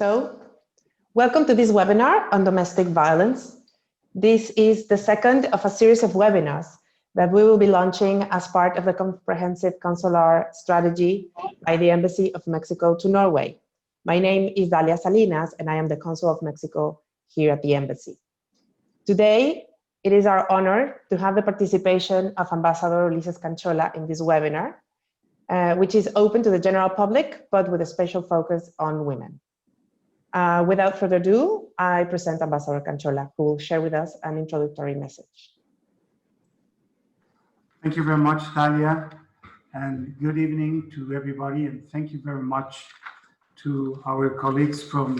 So, welcome to this webinar on domestic violence. This is the second of a series of webinars that we will be launching as part of the comprehensive consular strategy by the Embassy of Mexico to Norway. My name is Dalia Salinas, and I am the Consul of Mexico here at the Embassy. Today, it is our honor to have the participation of Ambassador Ulises Canchola in this webinar, which is open to the general public, but with a special focus on women. Without further ado, I present Ambassador Canchola, who will share with us an introductory message. Thank you very much, Dalia, and good evening to everybody, and thank you very much to our colleagues from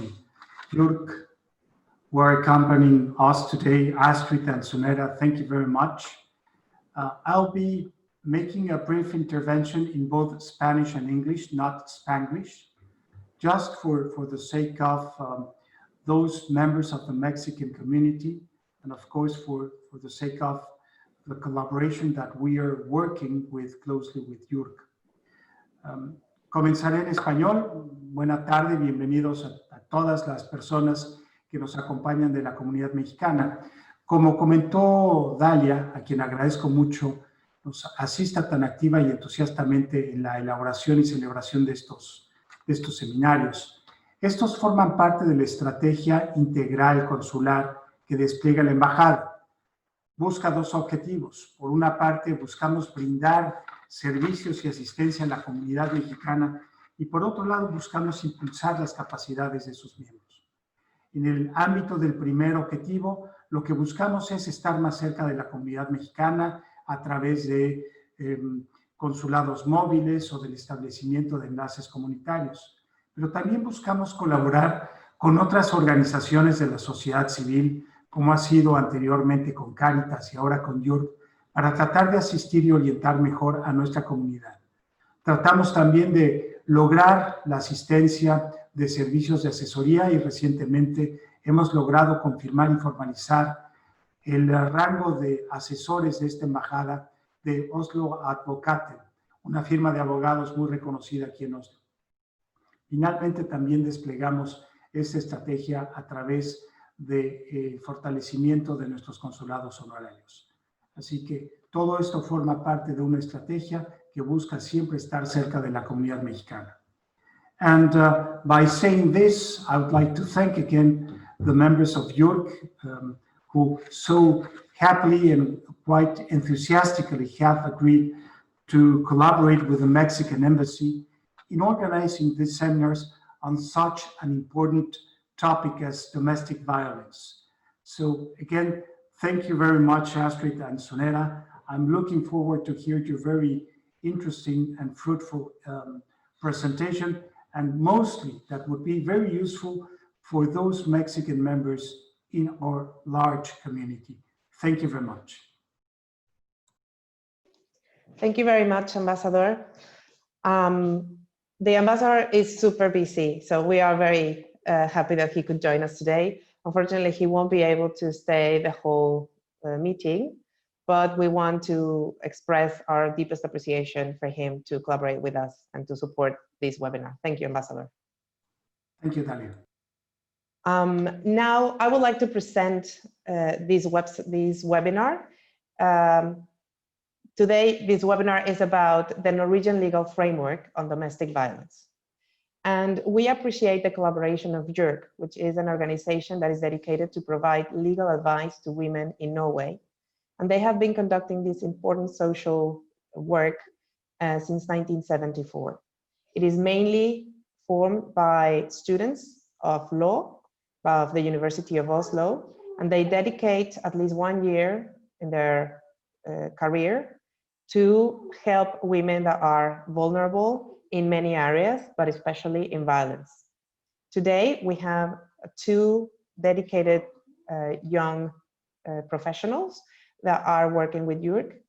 JURK who are accompanying us today, Astrid and Sunera. Thank you very much. I'll be making a brief intervention in both Spanish and English, not Spanglish, just for the sake of those members of the Mexican community, and of course for the sake of the collaboration that we are working with closely with JURK. Comenzaré en español. Buena tarde, bienvenidos a todas las personas que nos acompañan de la comunidad mexicana. Como comentó Dalia, a quien agradezco mucho, nos asista tan activa y entusiastamente en la elaboración y celebración de estos seminarios. Estos forman parte de la estrategia integral consular que despliega la embajada. Busca dos objetivos. Por una parte, buscamos brindar servicios y asistencia a la comunidad mexicana y por otro lado, buscamos impulsar las capacidades de sus miembros. En el ámbito del primer objetivo, lo que buscamos es estar más cerca de la comunidad mexicana a través de consulados móviles o del establecimiento de enlaces comunitarios. Pero también buscamos colaborar con otras organizaciones de la sociedad civil, como ha sido anteriormente con Cáritas y ahora con JURK, para tratar de asistir y orientar mejor a nuestra comunidad. Tratamos también de lograr la asistencia de servicios de asesoría y recientemente hemos logrado confirmar y formalizar el rango de asesores de esta embajada de Oslo Advocaten, una firma de abogados muy reconocida aquí en Oslo. Finalmente, también desplegamos esta estrategia a través de fortalecimiento de nuestros consulados honorarios. Así que todo esto forma parte de una estrategia que busca siempre estar cerca de la comunidad mexicana. And by saying this, I would like to thank again the members of JURK who so happily and quite enthusiastically have agreed to collaborate with the Mexican Embassy in organizing these seminars on such an important topic as domestic violence. So again, thank you very much, Astrid and Sunera. I'm looking forward to hear your very interesting and fruitful presentation, and mostly that would be very useful for those Mexican members in our large community. Thank you very much. Thank you very much, Ambassador. The ambassador is super busy, so we are very happy that he could join us today. Unfortunately, he won't be able to stay the whole meeting, but we want to express our deepest appreciation for him to collaborate with us and to support this webinar. Thank you, Ambassador. Thank you, Dalia. Now, I would like to present this webinar. Today, this webinar is about the Norwegian legal framework on domestic violence. And we appreciate the collaboration of JURK, which is an organization that is dedicated to provide legal advice to women in Norway. And they have been conducting this important social work since 1974. It is mainly formed by students of law of the University of Oslo, and they dedicate at least 1 year in their career to help women that are vulnerable in many areas, but especially in violence. Today, we have two dedicated young professionals that are working with JURK.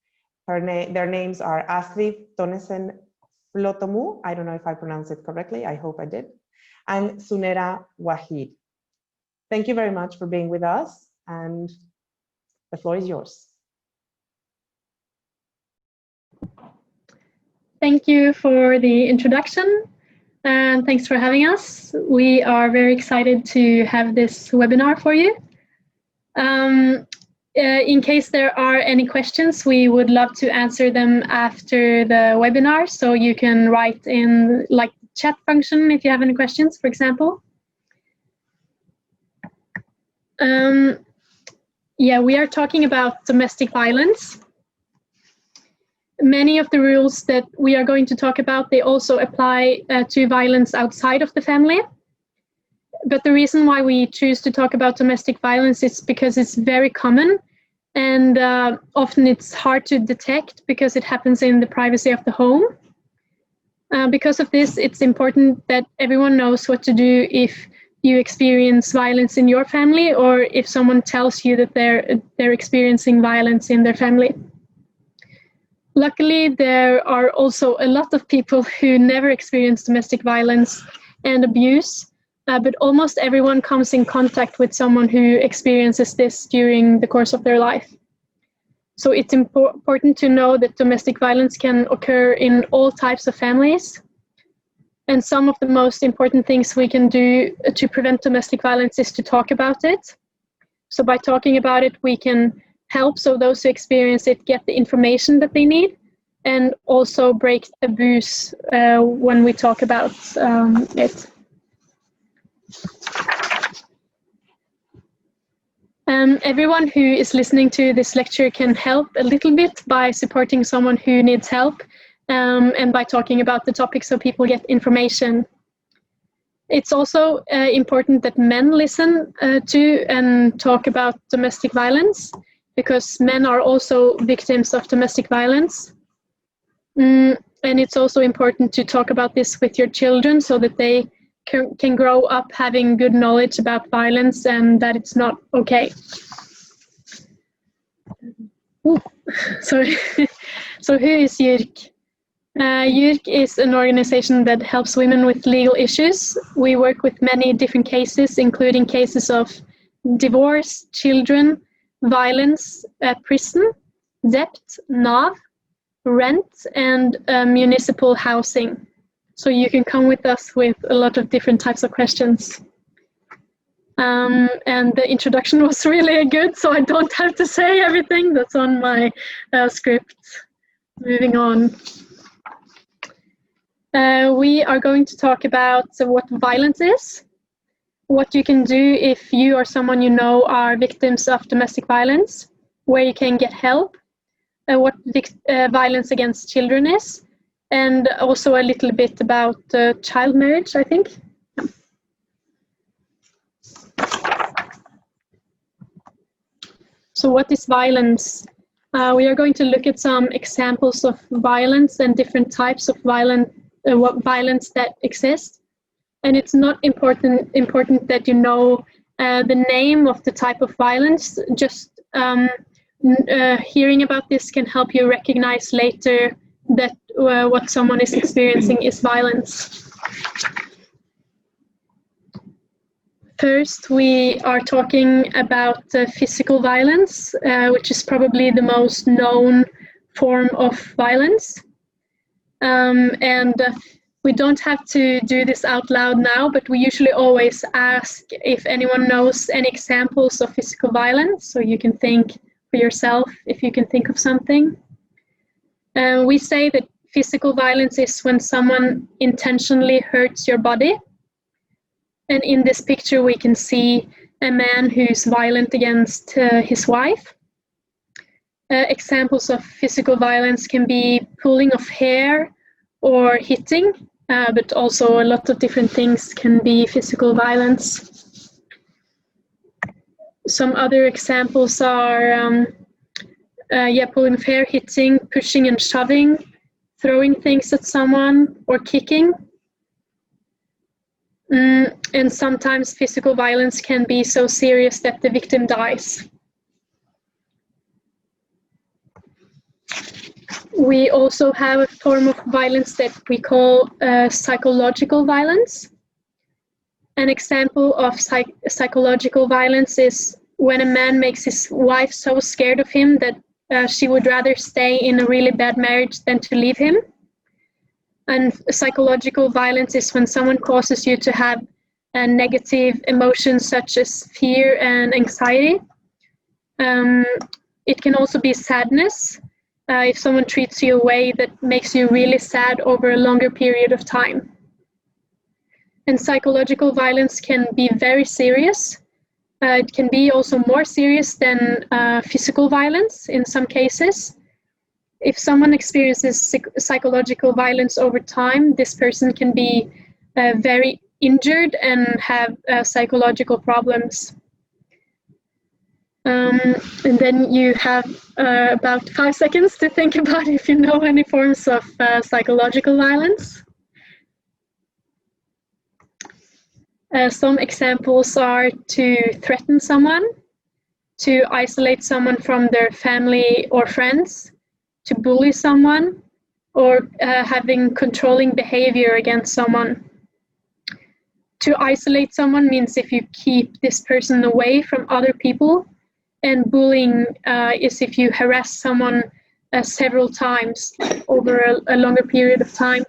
Their names are Astrid Tonnesen Flotomu, I don't know if I pronounced it correctly, I hope I did, and Sunera Wahid. Thank you very much for being with us, and the floor is yours. Thank you for the introduction. and thanks for having us. We are very excited to have this webinar for you. In case there are any questions, we would love to answer them after the webinar, so you can write in like the chat function if you have any questions, for example. Yeah, we are talking about domestic violence. Many of the rules that we are going to talk about, they also apply to violence outside of the family. But the reason why we choose to talk about domestic violence is because it's very common, and often it's hard to detect because it happens in the privacy of the home. Because of this, it's important that everyone knows what to do if you experience violence in your family, or if someone tells you that they're experiencing violence in their family. Luckily, there are also a lot of people who never experience domestic violence and abuse, but almost everyone comes in contact with someone who experiences this during the course of their life. So it's important to know that domestic violence can occur in all types of families. And some of the most important things we can do to prevent domestic violence is to talk about it. So by talking about it, we can help so those who experience it get the information that they need, and also break taboos when we talk about it. Everyone who is listening to this lecture can help a little bit by supporting someone who needs help, and by talking about the topic so people get information. It's also important that men listen to and talk about domestic violence, because men are also victims of domestic violence. And it's also important to talk about this with your children so that they can grow up having good knowledge about violence and that it's not okay. Sorry. So who is JURK? JURK is an organization that helps women with legal issues. We work with many different cases, including cases of divorce, children, violence, prison, debt, NAV, rent, and municipal housing. So you can come with us with a lot of different types of questions. And the introduction was really good, so I don't have to say everything that's on my script. Moving on. We are going to talk about what violence is, what you can do if you or someone you know are victims of domestic violence, where you can get help, what violence against children is, and also a little bit about child marriage, I think. So what is violence? We are going to look at some examples of violence and different types of violence that exist. And it's not important that you know the name of the type of violence. Just hearing about this can help you recognize later that what someone is experiencing is violence. First, we are talking about physical violence, which is probably the most known form of violence. We don't have to do this out loud now, but we usually always ask if anyone knows any examples of physical violence, so you can think for yourself if you can think of something. We say that physical violence is when someone intentionally hurts your body. And in this picture, we can see a man who's violent against his wife. Examples of physical violence can be pulling of hair or hitting, but also a lot of different things can be physical violence. Some other examples are pulling of hair, hitting, pushing and shoving, throwing things at someone, or kicking. And sometimes physical violence can be so serious that the victim dies. We also have a form of violence that we call psychological violence. An example of psychological violence is when a man makes his wife so scared of him that she would rather stay in a really bad marriage than to leave him. And psychological violence is when someone causes you to have negative emotions such as fear and anxiety. It can also be sadness, if someone treats you a way that makes you really sad over a longer period of time. And psychological violence can be very serious. It can be also more serious than physical violence in some cases. If someone experiences psychological violence over time, this person can be very injured and have psychological problems. And then you have about 5 seconds to think about if you know any forms of psychological violence. Some examples are to threaten someone, to isolate someone from their family or friends, to bully someone, or having controlling behavior against someone. To isolate someone means if you keep this person away from other people, and bullying is if you harass someone several times over a longer period of time.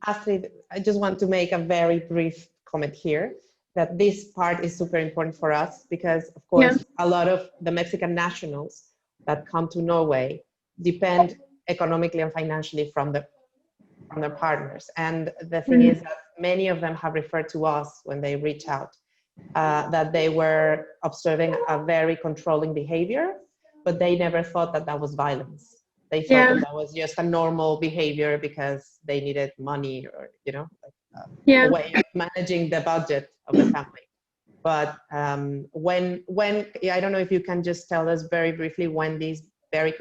Astrid, I just want to make a very brief comment here that this part is super important for us because, of course, a lot of the Mexican nationals that come to Norway depend economically and financially from their partners. And the thing is that many of them have referred to us when they reach out that they were observing a very controlling behavior, but they never thought that that was violence. They thought that was just a normal behavior because they needed money or, you know, a way of managing the budget of the family. But when I don't know if you can just tell us very briefly when these very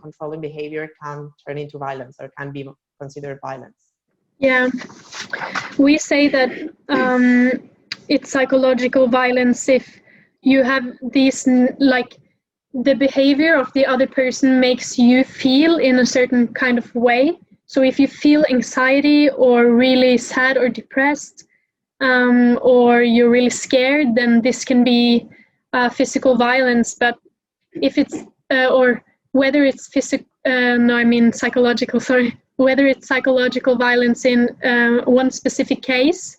controlling behavior can turn into violence or can be considered violence. Yeah, we say that it's psychological violence if you have these, like, the behavior of the other person makes you feel in a certain kind of way. So if you feel anxiety or really sad or depressed, or you're really scared, then this can be physical violence. But if it's, or whether it's psychological, sorry, whether it's psychological violence in one specific case,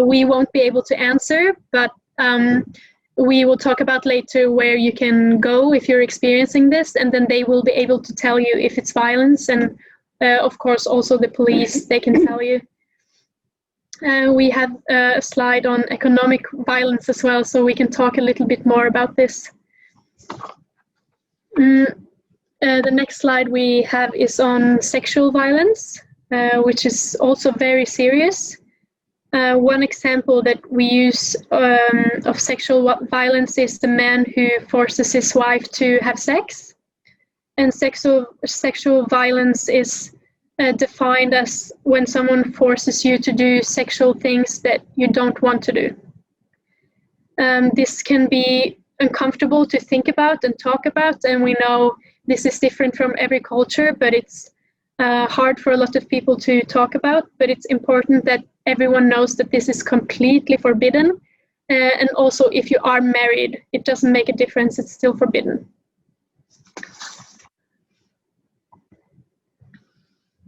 we won't be able to answer, but we will talk about later where you can go if you're experiencing this, and then they will be able to tell you if it's violence, and of course also the police, they can tell you. We have a slide on economic violence as well, so we can talk a little bit more about this. The next slide we have is on sexual violence, which is also very serious. One example that we use of sexual violence is the man who forces his wife to have sex. And sexual violence is defined as when someone forces you to do sexual things that you don't want to do. This can be uncomfortable to think about and talk about, and we know this is different from every culture, but it's hard for a lot of people to talk about. But it's important that everyone knows that this is completely forbidden. And also, if you are married, it doesn't make a difference, it's still forbidden.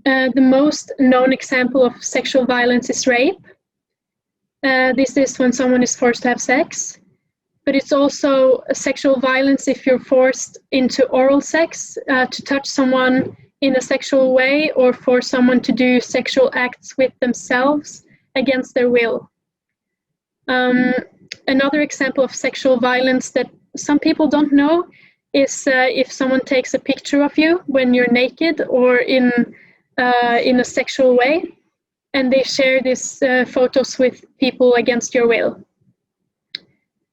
The most known example of sexual violence is rape. This is when someone is forced to have sex. But it's also sexual violence if you're forced into oral sex, to touch someone in a sexual way, or for someone to do sexual acts with themselves against their will. Another example of sexual violence that some people don't know is if someone takes a picture of you when you're naked or in a sexual way, and they share these photos with people against your will.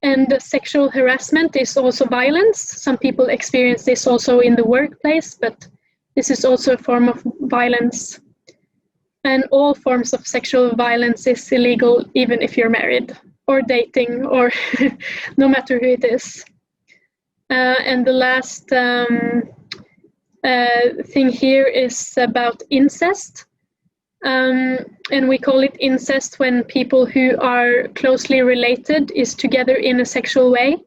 And sexual harassment is also violence. Some people experience this also in the workplace, but this is also a form of violence. And all forms of sexual violence is illegal, even if you're married or dating, or no matter who it is. And the last thing here is about incest. And we call it incest when people who are closely related is together in a sexual way.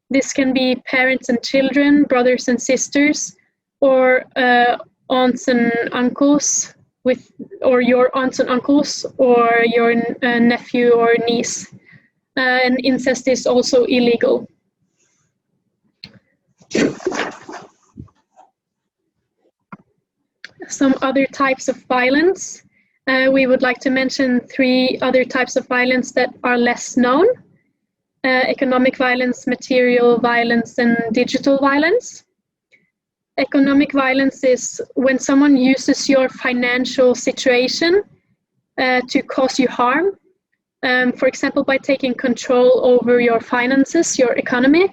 This can be parents and children, brothers and sisters, or aunts and uncles or your aunts and uncles, or your nephew or niece. And incest is also illegal. Some other types of violence. We would like to mention 3 other types of violence that are less known. Economic violence, material violence, and digital violence. Economic violence is when someone uses your financial situation to cause you harm. For example, by taking control over your finances, your economy.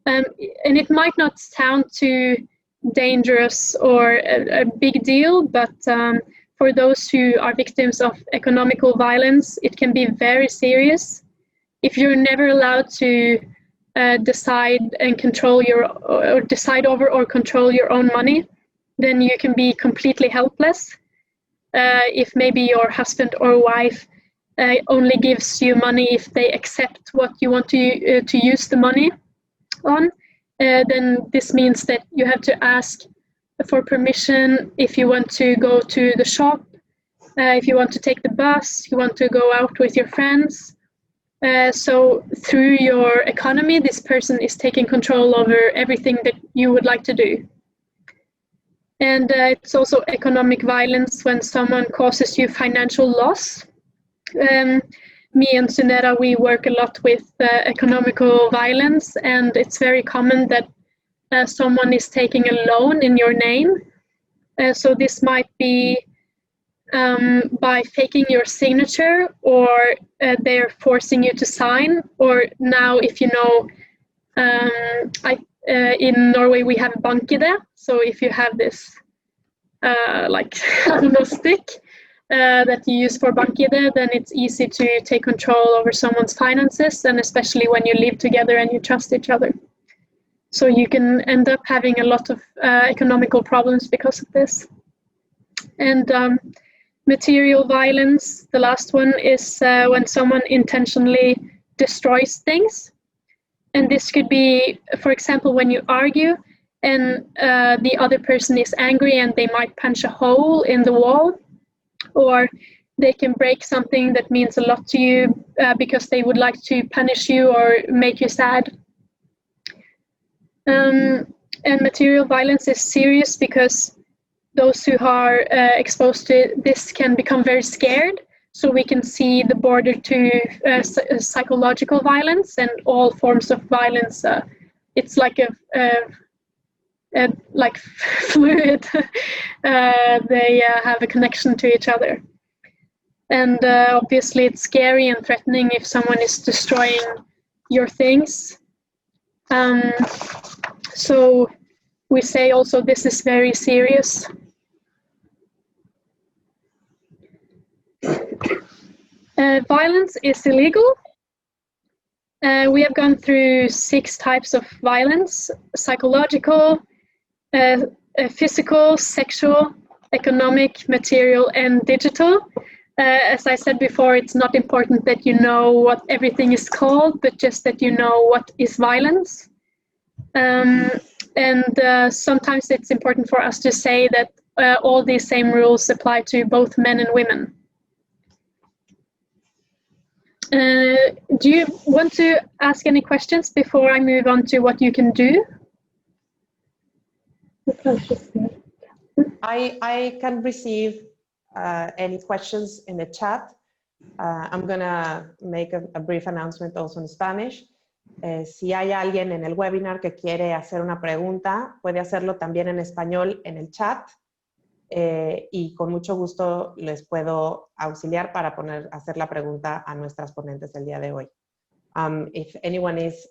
And it might not sound too dangerous or a big deal, but for those who are victims of economical violence, it can be very serious. If you're never allowed to decide and control or decide over or control your own money, then you can be completely helpless. If maybe your husband or wife only gives you money if they accept what you want to use the money on, then this means that you have to ask for permission if you want to go to the shop, if you want to take the bus, you want to go out with your friends. So through your economy, this person is taking control over everything that you would like to do. And it's also economic violence when someone causes you financial loss. Me and Sunera, we work a lot with economical violence, and it's very common that someone is taking a loan in your name. So this might be by faking your signature, or they're forcing you to sign, or now if you know, in Norway we have bankide, so if you have this like I don't know, stick that you use for bankide, then it's easy to take control over someone's finances, and especially when you live together and you trust each other. So you can end up having a lot of economical problems because of this. And material violence, the last one, is when someone intentionally destroys things. And this could be, for example, when you argue and the other person is angry and they might punch a hole in the wall, or they can break something that means a lot to you because they would like to punish you or make you sad. And material violence is serious because those who are exposed to this can become very scared. So we can see the border to psychological violence and all forms of violence. It's like like fluid. They have a connection to each other. And obviously it's scary and threatening if someone is destroying your things. So we say also this is very serious. Violence is illegal. We have gone through 6 types of violence: psychological, physical, sexual, economic, material, and digital. As I said before, it's not important that you know what everything is called, but just that you know what is violence. And sometimes it's important for us to say that all these same rules apply to both men and women. Do you want to ask any questions before I move on to what you can do? I can receive any questions in the chat. I'm gonna make a brief announcement also in Spanish. Si hay alguien en el webinar que quiere hacer una pregunta, puede hacerlo también en español en el chat. Y con mucho gusto les puedo auxiliar para hacer la pregunta a nuestras ponentes del día de hoy. If anyone is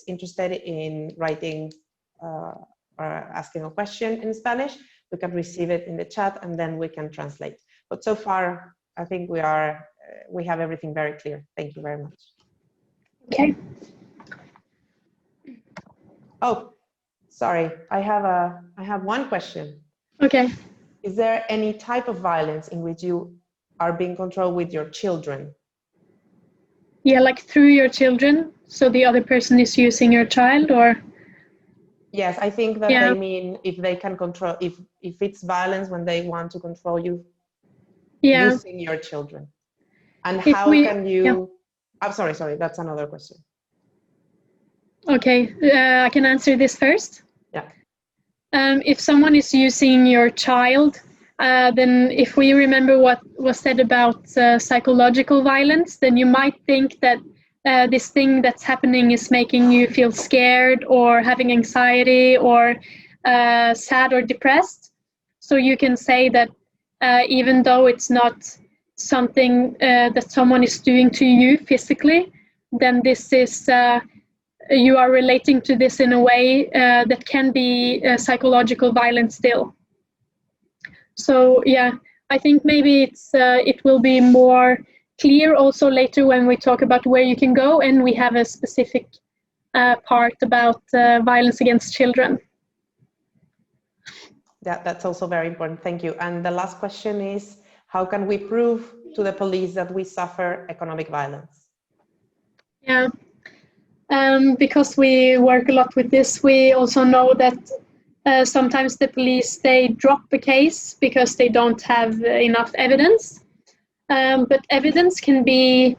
interested in writing or asking a question in Spanish, we can receive it in the chat and then we can translate. But so far, I think we have everything very clear. Thank you very much. Okay. Oh, sorry. I have one question. Okay. Is there any type of violence in which you are being controlled with your children? Yeah, like through your children. So the other person is using your child, or? Yes, I think that they mean if they can control, if it's violence when they want to control you using your children. And If how can you, I'm sorry, that's another question. Okay, I can answer this first. Yeah. If someone is using your child, then if we remember what was said about psychological violence, then you might think that this thing that's happening is making you feel scared or having anxiety or sad or depressed. So you can say that even though it's not something that someone is doing to you physically, then this is you are relating to this in a way that can be psychological violence still. So yeah, I think maybe it will be more clear also later when we talk about where you can go, and we have a specific part about violence against children. Yeah, that's also very important. Thank you. And the last question is, how can we prove to the police that we suffer economic violence? Yeah, because we work a lot with this, we also know that sometimes the police, they drop a case because they don't have enough evidence. But evidence can be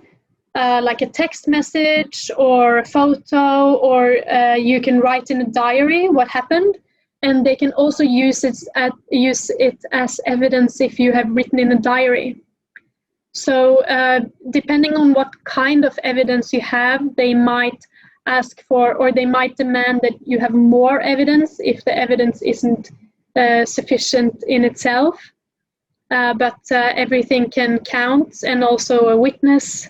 like a text message or a photo, or you can write in a diary what happened, and they can also use it as evidence if you have written in a diary. So depending on what kind of evidence you have, they might ask for, or they might demand that you have more evidence if the evidence isn't sufficient in itself. But everything can count, and also a witness.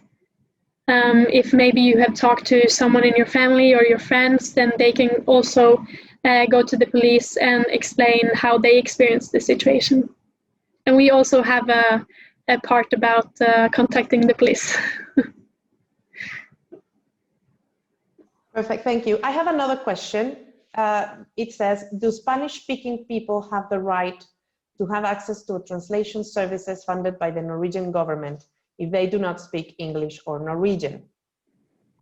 If maybe you have talked to someone in your family or your friends, then they can also go to the police and explain how they experienced the situation. And we also have a part about contacting the police. Perfect, thank you. I have another question. It says, do Spanish-speaking people have the right to have access to translation services funded by the Norwegian government if they do not speak English or Norwegian?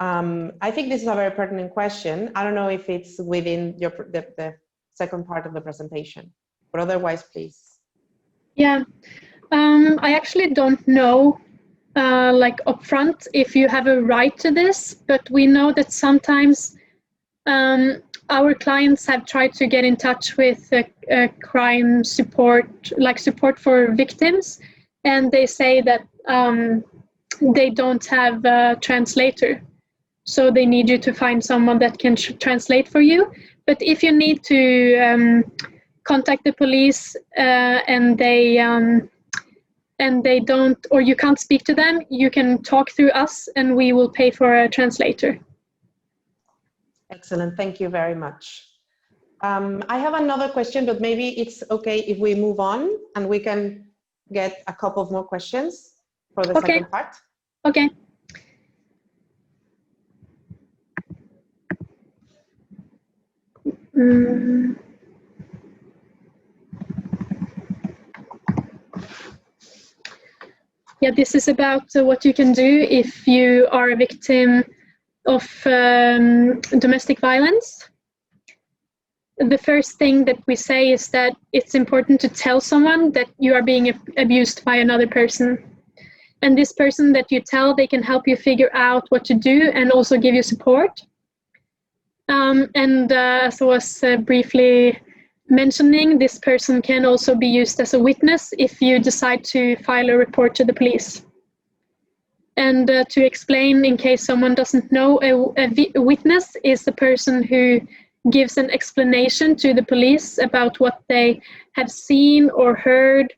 I think this is a very pertinent question. I don't know if it's within the second part of the presentation, but otherwise, please. Yeah, I actually don't know like upfront if you have a right to this, but we know that sometimes our clients have tried to get in touch with crime support, like support for victims, and they say that they don't have a translator. So they need you to find someone that can translate for you. But if you need to contact the police and they don't, or you can't speak to them, you can talk through us and we will pay for a translator. Excellent, thank you very much. I have another question, but maybe it's okay if we move on and we can get a couple of more questions for the second part. Okay. Yeah, this is about what you can do if you are a victim of domestic violence. The first thing that we say is that it's important to tell someone that you are being abused by another person. And this person that you tell, they can help you figure out what to do and also give you support. As I was briefly mentioning, this person can also be used as a witness if you decide to file a report to the police. And to explain, in case someone doesn't know, a witness is the person who gives an explanation to the police about what they have seen or heard,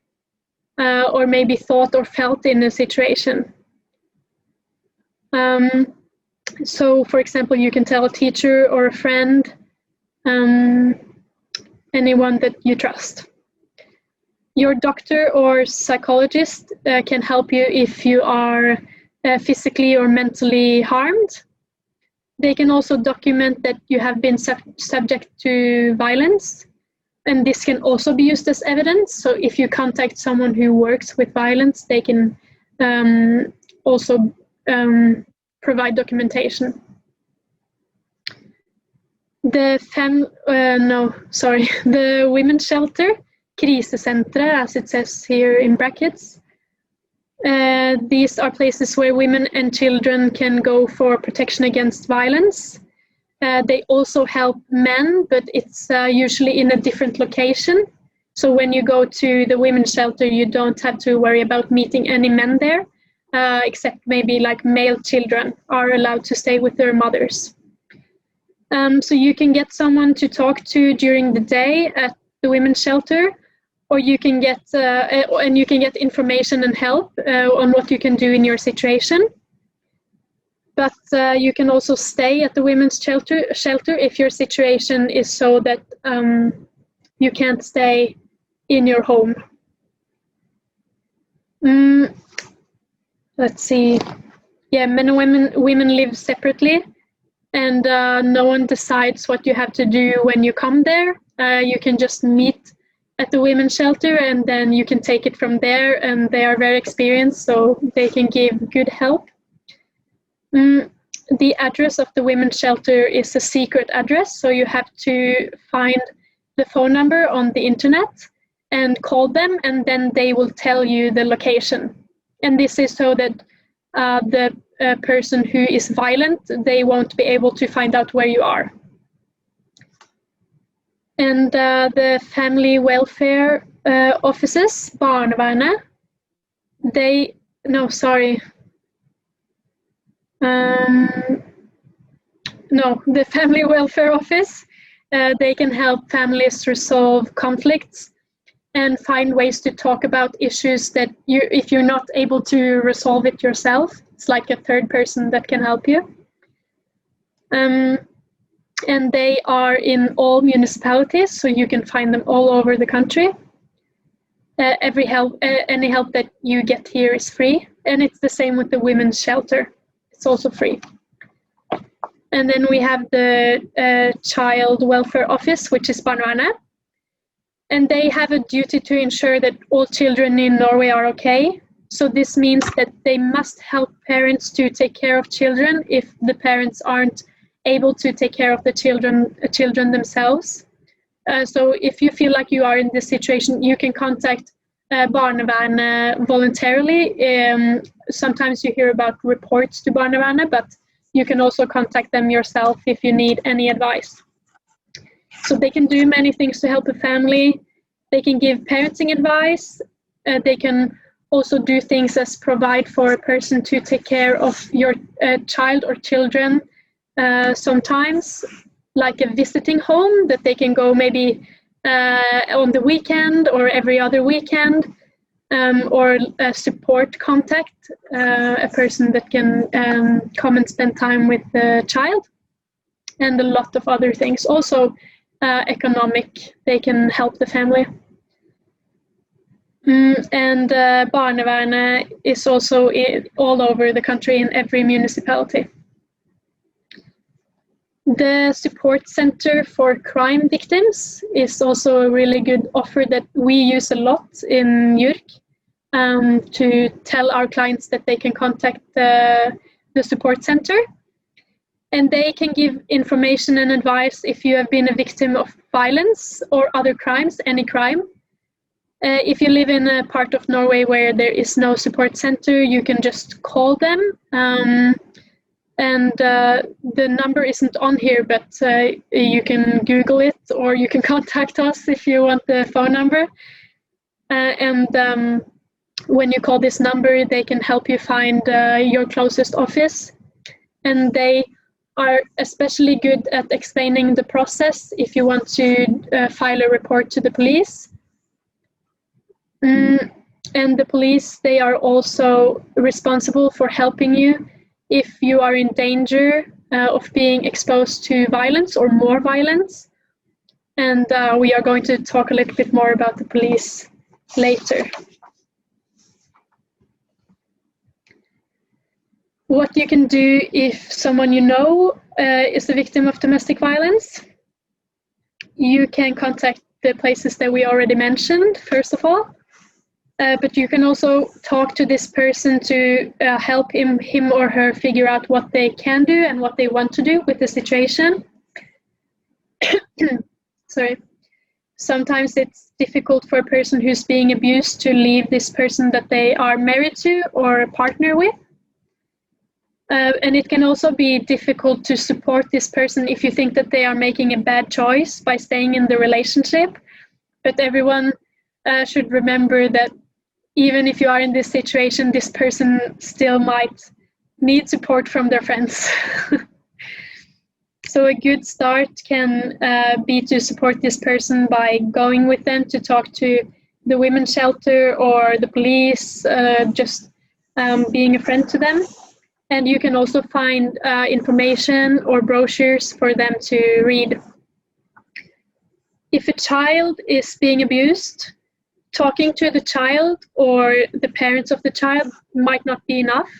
or maybe thought or felt in a situation. So, for example, you can tell a teacher or a friend, anyone that you trust. Your doctor or psychologist can help you if you are physically or mentally harmed. They can also document that you have been subject to violence, and this can also be used as evidence. So if you contact someone who works with violence, they can also provide documentation. The women's shelter, krisesenteret, as it says here in brackets. These are places where women and children can go for protection against violence. They also help men, but it's usually in a different location. So when you go to the women's shelter, you don't have to worry about meeting any men there, except maybe like male children are allowed to stay with their mothers. So you can get someone to talk to during the day at the women's shelter, or you can get information and help on what you can do in your situation. But you can also stay at the women's shelter if your situation is so that you can't stay in your home. Let's see. Yeah, men and women live separately, and no one decides what you have to do when you come there. You can just meet at the women's shelter, and then you can take it from there, and they are very experienced, so they can give good help. The address of the women's shelter is a secret address, so you have to find the phone number on the internet and call them, and then they will tell you the location. And this is so that the person who is violent, they won't be able to find out where you are. And the family welfare offices, barnevernet, the family welfare office, they can help families resolve conflicts and find ways to talk about issues that if you're not able to resolve it yourself, it's like a third person that can help you. And they are in all municipalities, so you can find them all over the country. Any help that you get here is free, and it's the same with the women's shelter. It's also free. And then we have the child welfare office, which is barnevernet. And they have a duty to ensure that all children in Norway are okay. So this means that they must help parents to take care of children if the parents aren't able to take care of the children themselves. So if you feel like you are in this situation, you can contact barnevernet voluntarily. Sometimes you hear about reports to barnevernet, but you can also contact them yourself if you need any advice. So they can do many things to help a family. They can give parenting advice. They can also do things as provide for a person to take care of your child or children. Sometimes, like a visiting home that they can go maybe on the weekend or every other weekend, or a support contact, a person that can come and spend time with the child, and a lot of other things. Also economic, they can help the family. And barnevernet is also all over the country in every municipality. The support center for crime victims is also a really good offer that we use a lot in JURK, to tell our clients that they can contact the support center. And they can give information and advice if you have been a victim of violence or other crimes, any crime. If you live in a part of Norway where there is no support center, you can just call them. And the number isn't on here, but you can Google it, or you can contact us if you want the phone number. And when you call this number, they can help you find your closest office. And they are especially good at explaining the process if you want to file a report to the police. And the police, they are also responsible for helping you if you are in danger of being exposed to violence or more violence. And we are going to talk a little bit more about the police later. What you can do if someone you know is a victim of domestic violence. You can contact the places that we already mentioned, first of all. But you can also talk to this person to help him or her figure out what they can do and what they want to do with the situation. sorry. Sometimes it's difficult for a person who's being abused to leave this person that they are married to or a partner with. And it can also be difficult to support this person if you think that they are making a bad choice by staying in the relationship. But everyone should remember that even if you are in this situation, this person still might need support from their friends. So a good start can be to support this person by going with them to talk to the women's shelter or the police, just being a friend to them. And you can also find information or brochures for them to read. If a child is being abused, talking to the child or the parents of the child might not be enough.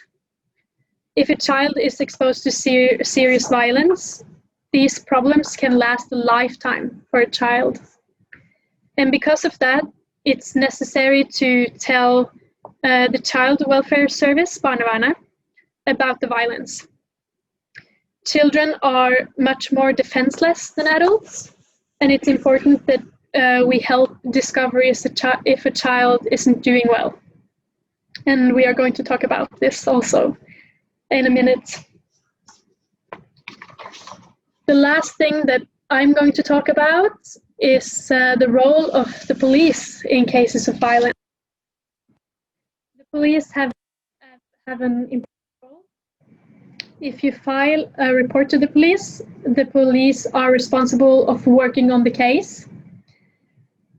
If a child is exposed to serious violence, these problems can last a lifetime for a child. And because of that, it's necessary to tell the Child Welfare Service, Barnevernet, about the violence. Children are much more defenseless than adults, and it's important that we help discover if a child isn't doing well. And we are going to talk about this also in a minute. The last thing that I'm going to talk about is the role of the police in cases of violence. The police have an important role. If you file a report to the police are responsible of working on the case.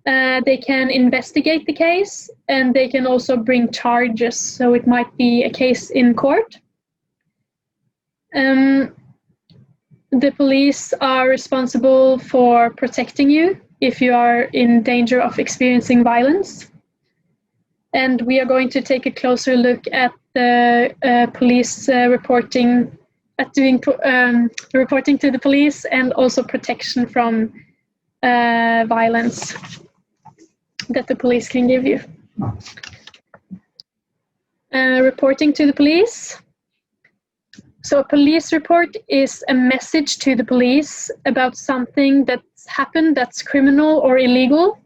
They can investigate the case, and they can also bring charges, so it might be a case in court. The police are responsible for protecting you if you are in danger of experiencing violence. And we are going to take a closer look at the police reporting to the police, and also protection from violence that the police can give you. Reporting to the police. So a police report is a message to the police about something that's happened that's criminal or illegal.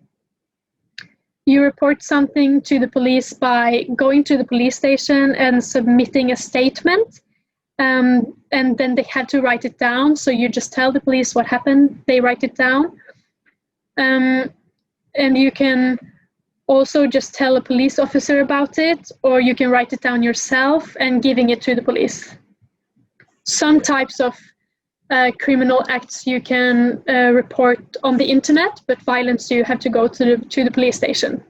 You report something to the police by going to the police station and submitting a statement, and then they have to write it down. So you just tell the police what happened, they write it down. And you can also just tell a police officer about it, or you can write it down yourself and giving it to the police. Some types of criminal acts you can report on the internet, but violence you have to go to the police station.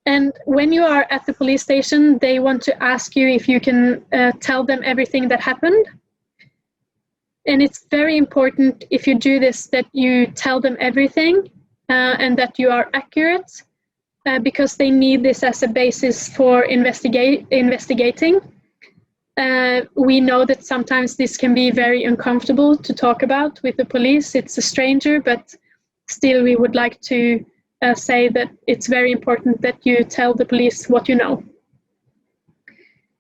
And when you are at the police station, they want to ask you if you can tell them everything that happened. And it's very important, if you do this, that you tell them everything and that you are accurate, because they need this as a basis for investigating. We know that sometimes this can be very uncomfortable to talk about with the police. It's a stranger, but still we would like to say that it's very important that you tell the police what you know.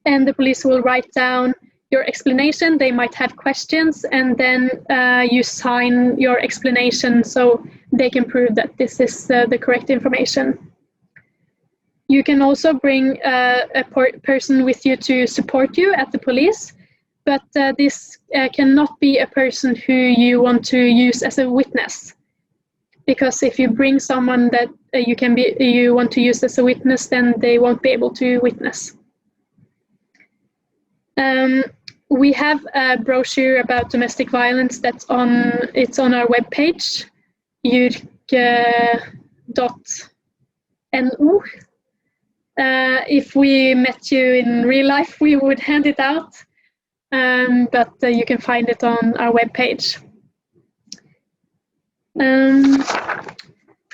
And the police will write down your explanation. They might have questions, and then you sign your explanation so they can prove that this is the correct information. You can also bring a person with you to support you at the police, but this cannot be a person who you want to use as a witness. Because if you bring someone that you want to use as a witness, then they won't be able to witness. We have a brochure about domestic violence it's on our webpage, jurk.no. If we met you in real life, we would hand it out, but you can find it on our webpage.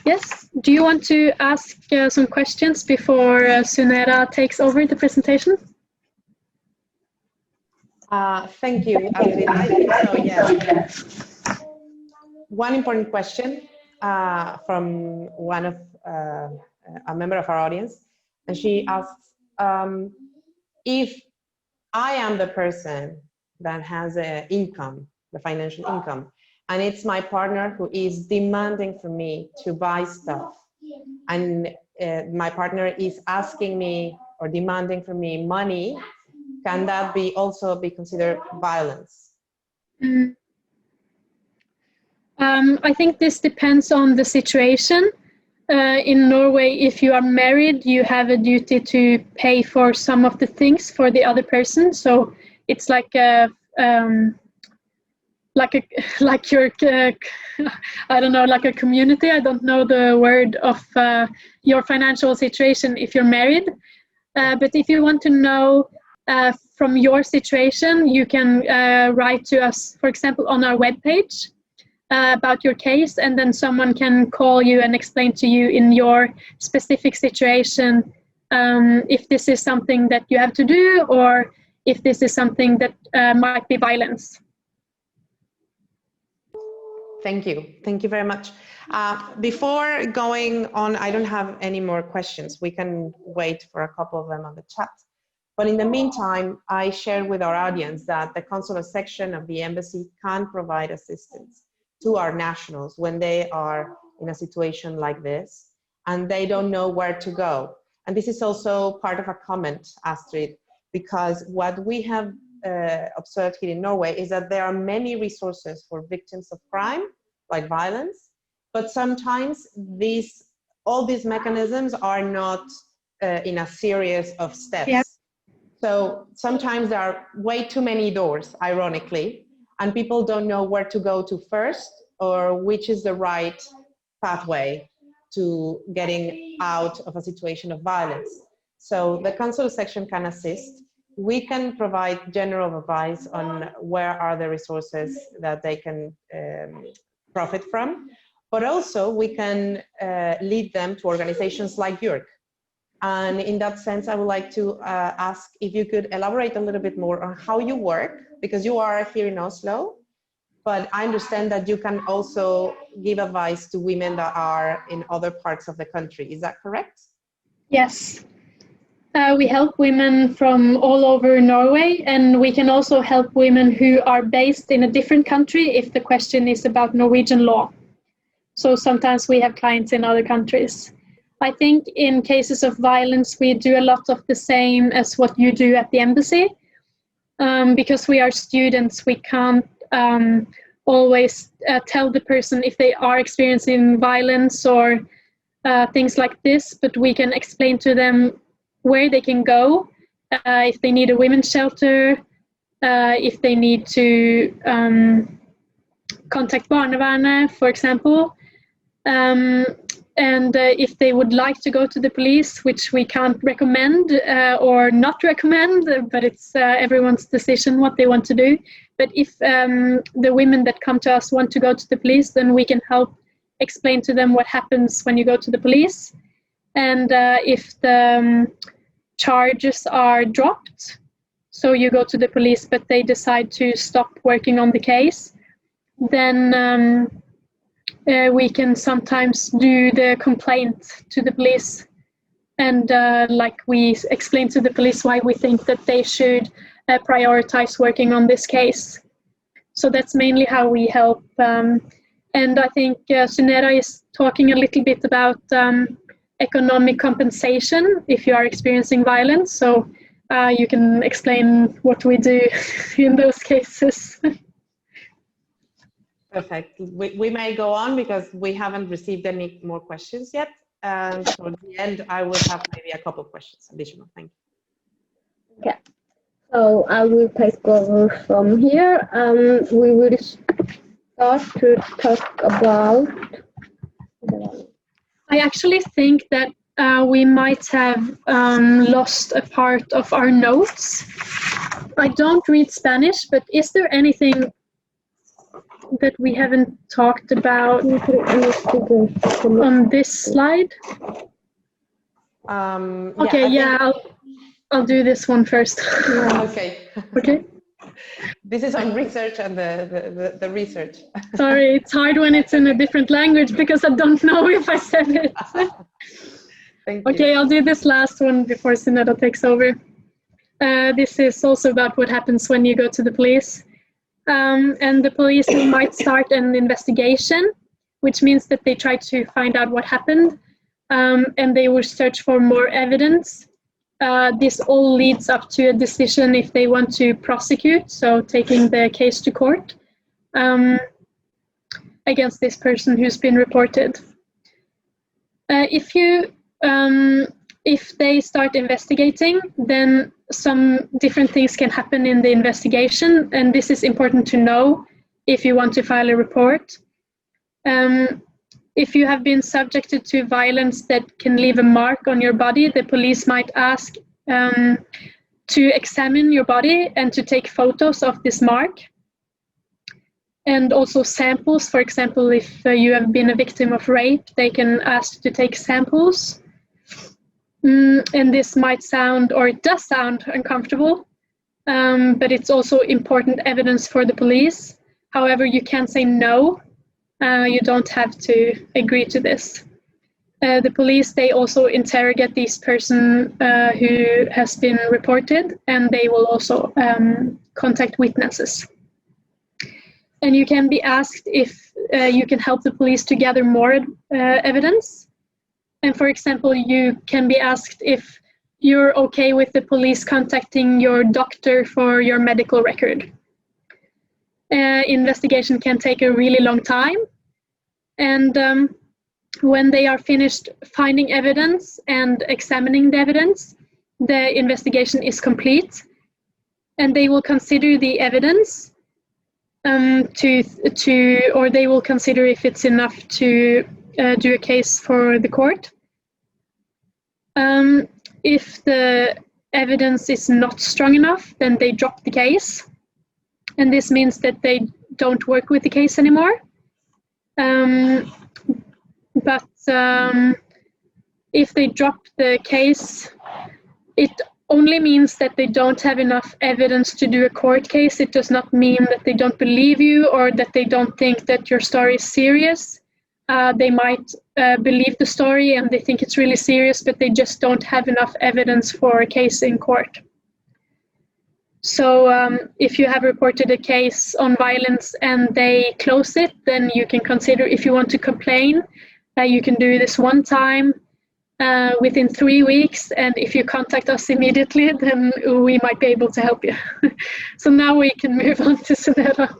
Yes, do you want to ask some questions before Sunera takes over the presentation? Thank you, Astrid. I think so, yes. One important question from one of a member of our audience, and she asks, if I am the person that has income, the financial income, and it's my partner who is demanding for me to buy stuff, and my partner is asking me or demanding for me money, can that also be considered violence? I think this depends on the situation. In Norway, if you are married, you have a duty to pay for some of the things for the other person. So it's like your I don't know, like a community. I don't know the word of your financial situation if you're married. But if you want to know from your situation, you can write to us, for example, on our webpage. About your case, and then someone can call you and explain to you in your specific situation if this is something that you have to do or if this is something that might be violence. Thank you very much. Before going on, I don't have any more questions. We can wait for a couple of them on the chat. But in the meantime, I share with our audience that the consular section of the embassy can provide assistance to our nationals when they are in a situation like this and they don't know where to go. And this is also part of a comment, Astrid, because what we have observed here in Norway is that there are many resources for victims of crime, like violence, but sometimes all these mechanisms are not in a series of steps. Yep. So sometimes there are way too many doors, ironically, and people don't know where to go to first or which is the right pathway to getting out of a situation of violence. So the consular section can assist. We can provide general advice on where are the resources that they can profit from, but also we can lead them to organizations like JURK. And in that sense, I would like to ask if you could elaborate a little bit more on how you work, because you are here in Oslo, but I understand that you can also give advice to women that are in other parts of the country. Is that correct? Yes. We help women from all over Norway, and we can also help women who are based in a different country if the question is about Norwegian law. So sometimes we have clients in other countries. I think in cases of violence, we do a lot of the same as what you do at the embassy. Because we are students, we can't always tell the person if they are experiencing violence or things like this, but we can explain to them where they can go, if they need a women's shelter, if they need to contact barnevernet, for example. And if they would like to go to the police, which we can't recommend or not recommend, but it's everyone's decision what they want to do. But if the women that come to us want to go to the police, then we can help explain to them what happens when you go to the police. And if the charges are dropped, so you go to the police, but they decide to stop working on the case, then we can sometimes do the complaint to the police, and like we explain to the police why we think that they should prioritize working on this case. So that's mainly how we help. And I think Sunera is talking a little bit about economic compensation if you are experiencing violence. So you can explain what we do in those cases. Perfect. We may go on because we haven't received any more questions yet. And so at the end, I will have maybe a couple of questions additional. Thank you. Okay. So I will take over from here. We will start to talk about... I actually think that we might have lost a part of our notes. I don't read Spanish, but is there anything that we haven't talked about on this slide? Okay, yeah, I'll do this one first. Okay. Okay. This is on research and the research. Sorry, it's hard when it's in a different language because I don't know if I said it. Thank you. Okay, I'll do this last one before Sunera takes over. This is also about what happens when you go to the police. and the police might start an investigation, which means that they try to find out what happened, and they will search for more evidence. This all leads up to a decision if they want to prosecute, so taking the case to court against this person who's been reported. If they start investigating, then some different things can happen in the investigation, and this is important to know if you want to file a report. If you have been subjected to violence that can leave a mark on your body, the police might ask to examine your body and to take photos of this mark. And also samples, for example, if you have been a victim of rape, they can ask to take samples. And this might sound, or it does sound, uncomfortable, but it's also important evidence for the police. However, you can't say no. You don't have to agree to this. The police, they also interrogate this person who has been reported, and they will also contact witnesses. And you can be asked if you can help the police to gather more evidence. And for example, you can be asked if you're okay with the police contacting your doctor for your medical record. Investigation can take a really long time. And when they are finished finding evidence and examining the evidence, the investigation is complete. And they will consider the evidence or they will consider if it's enough to do a case for the court. If the evidence is not strong enough, then they drop the case. And this means that they don't work with the case anymore. But if they drop the case, it only means that they don't have enough evidence to do a court case. It does not mean that they don't believe you or that they don't think that your story is serious. They might believe the story and they think it's really serious, but they just don't have enough evidence for a case in court. So if you have reported a case on violence and they close it, then you can consider if you want to complain. You can do this one time within 3 weeks, and if you contact us immediately, then we might be able to help you. So now we can move on to Sunera.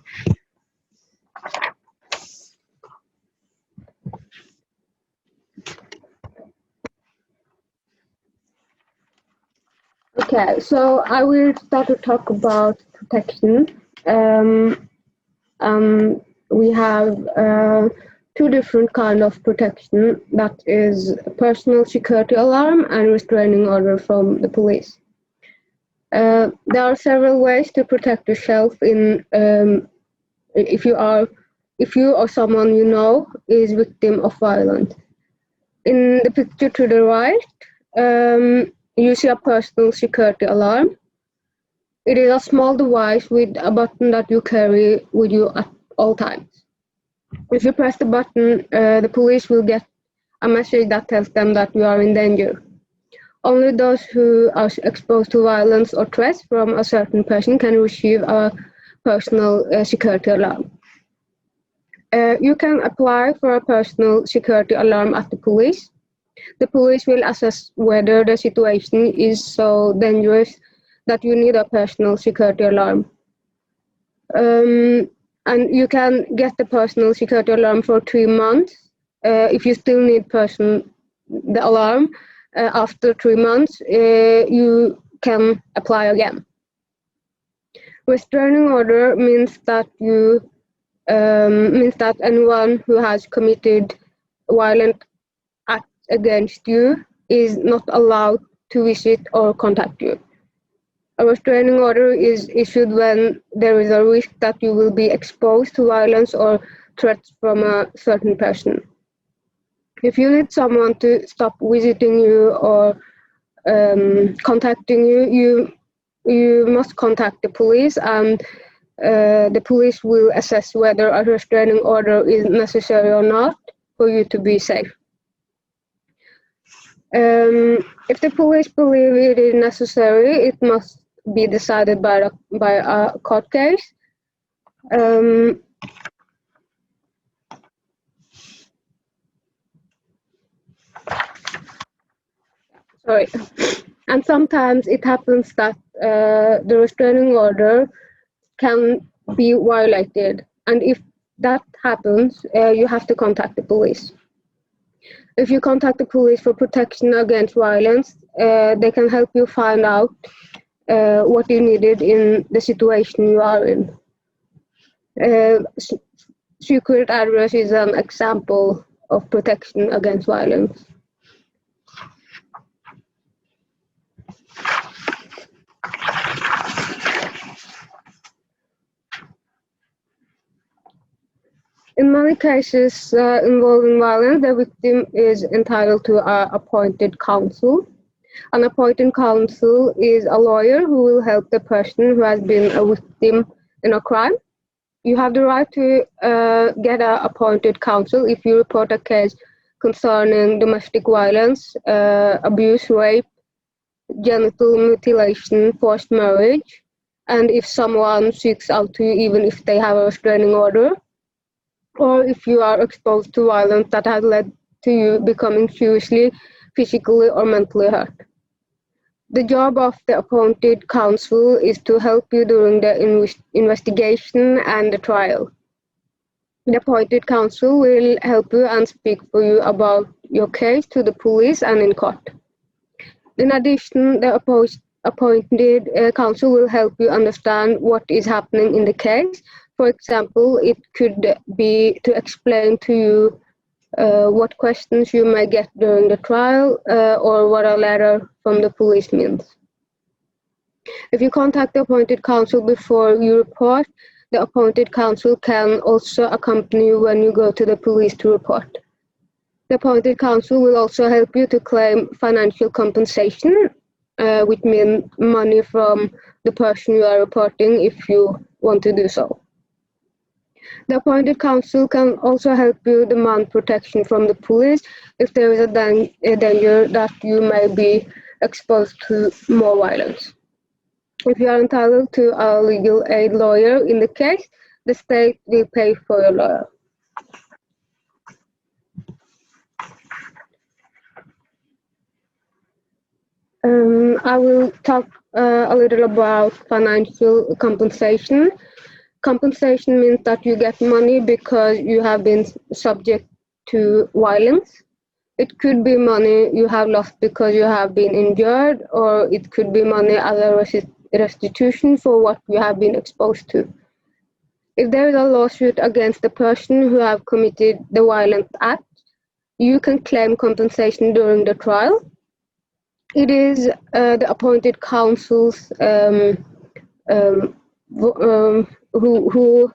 Okay, so I will start to talk about protection. We have two different kinds of protection, that is personal security alarm and restraining order from the police. There are several ways to protect yourself in if you or someone you know is victim of violence. In the picture to the right, you see a personal security alarm. It is a small device with a button that you carry with you at all times. If you press the button, the police will get a message that tells them that you are in danger. Only those who are exposed to violence or threats from a certain person can receive a personal security alarm. You can apply for a personal security alarm at the police. The police will assess whether the situation is so dangerous that you need a personal security alarm. And you can get the personal security alarm for 3 months. If you still need the alarm after 3 months, you can apply again. Restraining order means that anyone who has committed violent acts against you is not allowed to visit or contact you. A restraining order is issued when there is a risk that you will be exposed to violence or threats from a certain person. If you need someone to stop visiting you or contacting you, you must contact the police, and the police will assess whether a restraining order is necessary or not for you to be safe. If the police believe it is necessary, it must be decided by a court case. Sorry. And sometimes it happens that the restraining order can be violated. And if that happens, you have to contact the police. If you contact the police for protection against violence, they can help you find out what you needed in the situation you are in. Secret address is an example of protection against violence. In many cases involving violence, the victim is entitled to an appointed counsel. An appointed counsel is a lawyer who will help the person who has been a victim in a crime. You have the right to get an appointed counsel if you report a case concerning domestic violence, abuse, rape, genital mutilation, forced marriage, and if someone seeks out to you even if they have a restraining order, or if you are exposed to violence that has led to you becoming seriously, physically, or mentally hurt. The job of the appointed counsel is to help you during the investigation and the trial. The appointed counsel will help you and speak for you about your case to the police and in court. In addition, the appointed counsel will help you understand what is happening in the case. For example, it could be to explain to you what questions you may get during the trial or what a letter from the police means. If you contact the appointed counsel before you report, the appointed counsel can also accompany you when you go to the police to report. The appointed counsel will also help you to claim financial compensation, which means money from the person you are reporting if you want to do so. The appointed counsel can also help you demand protection from the police if there is a danger that you may be exposed to more violence. If you are entitled to a legal aid lawyer in the case, the state will pay for your lawyer. I will talk a little about financial compensation. Compensation means that you get money because you have been subject to violence. It could be money you have lost because you have been injured, or it could be money as a restitution for what you have been exposed to. If there is a lawsuit against the person who have committed the violent act, you can claim compensation during the trial. It is the appointed counsels who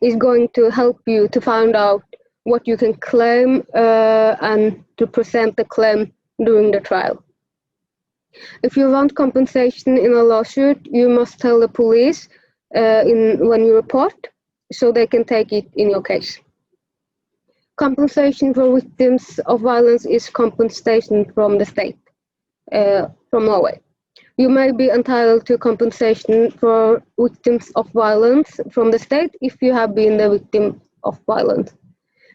is going to help you to find out what you can claim and to present the claim during the trial. If you want compensation in a lawsuit, you must tell the police when you report, so they can take it in your case. Compensation for victims of violence is compensation from the state, from Norway. You may be entitled to compensation for victims of violence from the state if you have been the victim of violence.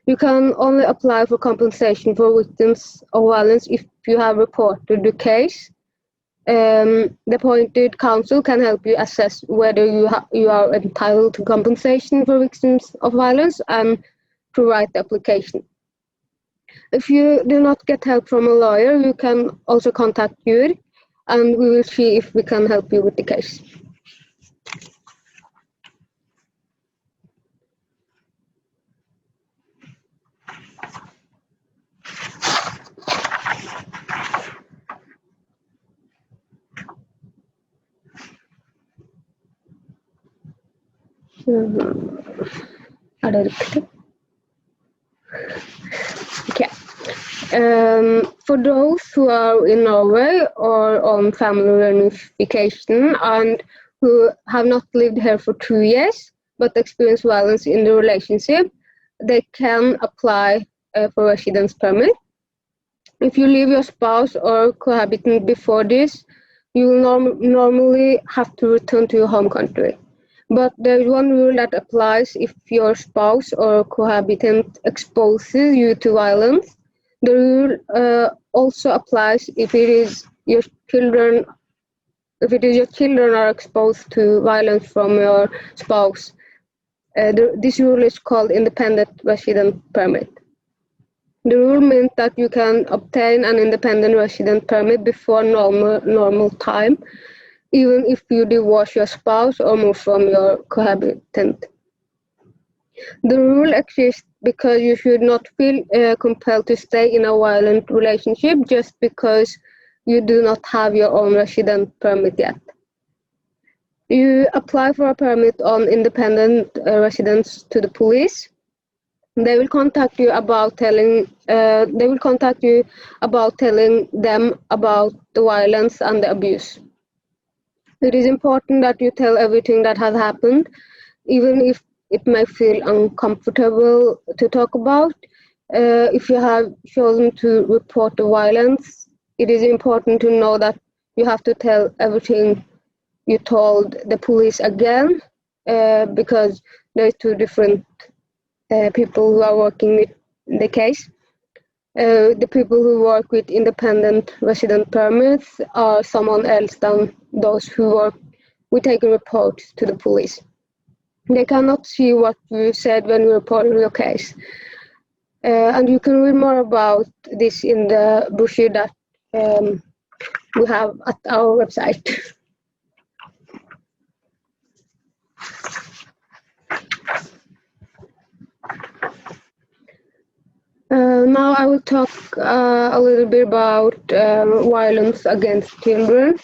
You can only apply for compensation for victims of violence if you have reported the case. The appointed counsel can help you assess whether you are entitled to compensation for victims of violence and provide the application. If you do not get help from a lawyer, you can also contact JURK, and we will see if we can help you with the case. Okay. For those who are in Norway or on family reunification and who have not lived here for 2 years but experience violence in the relationship, they can apply for residence permit. If you leave your spouse or cohabitant before this, you will normally have to return to your home country. But there is one rule that applies if your spouse or cohabitant exposes you to violence. The rule also applies if it is your children are exposed to violence from your spouse. This rule is called independent resident permit. The rule means that you can obtain an independent resident permit before normal time, even if you divorce your spouse or move from your cohabitant. The rule exists because you should not feel compelled to stay in a violent relationship just because you do not have your own resident permit yet. You apply for a permit on independent residence to the police. They will contact you about telling them about the violence and the abuse. It is important that you tell everything that has happened, even if it may feel uncomfortable to talk about. If you have chosen to report the violence, it is important to know that you have to tell everything you told the police again, because there are two different people who are working with the case. The people who work with independent resident permits are someone else than those who work with taking reports to the police. They cannot see what you said when you reported your case. And you can read more about this in the brochure that we have at our website. Now I will talk a little bit about violence against children.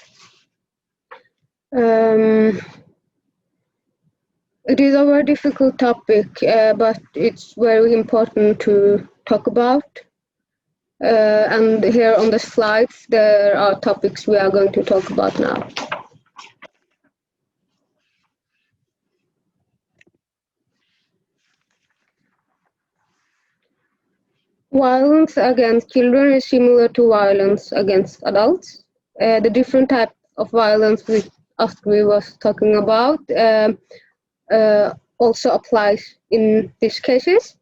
It is a very difficult topic, but it's very important to talk about. And here on the slides, there are topics we are going to talk about now. Violence against children is similar to violence against adults. The different types of violence we was talking about also applies in these cases.